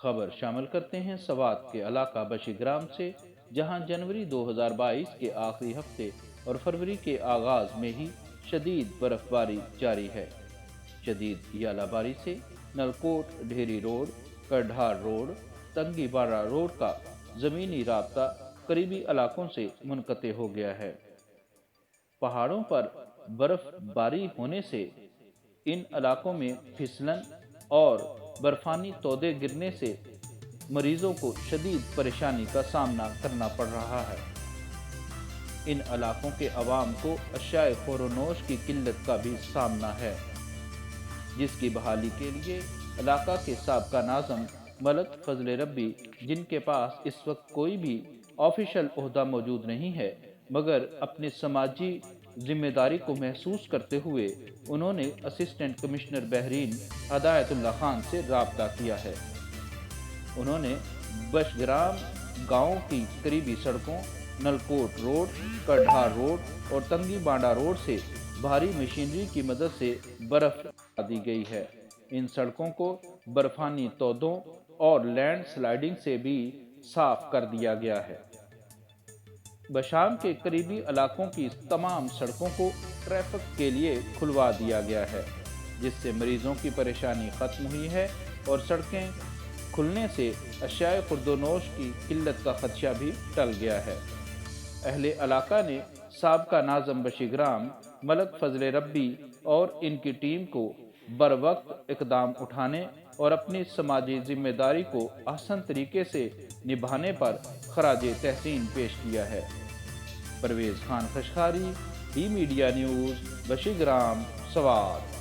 خبر شامل کرتے ہیں سوات کے علاقہ بشی گرام سے، جہاں جنوری 2022 کے آخری ہفتے اور فروری کے آغاز میں ہی شدید برف باری جاری ہے۔ شدید ژالہ باری سے نلکوٹ ڈھیری روڈ، کرڈھار روڈ، تنگی بارہ روڈ کا زمینی رابطہ قریبی علاقوں سے منقطع ہو گیا ہے۔ پہاڑوں پر برف باری ہونے سے ان علاقوں میں پھسلن اور برفانی تودے گرنے سے مریضوں کو شدید پریشانی کا سامنا کرنا پڑ رہا ہے۔ ان علاقوں کے عوام کو اشیاء خور و نوش کی قلت کا بھی سامنا ہے، جس کی بحالی کے لیے علاقہ کے سابقہ ناظم ملک فضل ربی، جن کے پاس اس وقت کوئی بھی آفیشل عہدہ موجود نہیں ہے، مگر اپنی سماجی ذمہ داری کو محسوس کرتے ہوئے انہوں نے اسسٹنٹ کمشنر بحرین ہدایت اللہ خان سے رابطہ کیا ہے۔ انہوں نے بشگرام گاؤں کی قریبی سڑکوں نلکوٹ روڈ، کرڈھار روڈ اور تنگی بانڈا روڈ سے بھاری مشینری کی مدد سے برف ہٹا دی گئی ہے۔ ان سڑکوں کو برفانی تودوں اور لینڈ سلائیڈنگ سے بھی صاف کر دیا گیا ہے۔ بشام کے قریبی علاقوں کی تمام سڑکوں کو ٹریفک کے لیے کھلوا دیا گیا ہے، جس سے مریضوں کی پریشانی ختم ہوئی ہے اور سڑکیں کھلنے سے اشیاء خورد و نوش کی قلت کا خدشہ بھی ٹل گیا ہے۔ اہل علاقہ نے سابقہ ناظم بشی گرام ملک فضل ربی اور ان کی ٹیم کو بروقت اقدام اٹھانے اور اپنی سماجی ذمہ داری کو احسن طریقے سے نبھانے پر خراج تحسین پیش کیا ہے۔ پرویز خان خشخاری، ڈی میڈیا نیوز، بشی گرام، سوات۔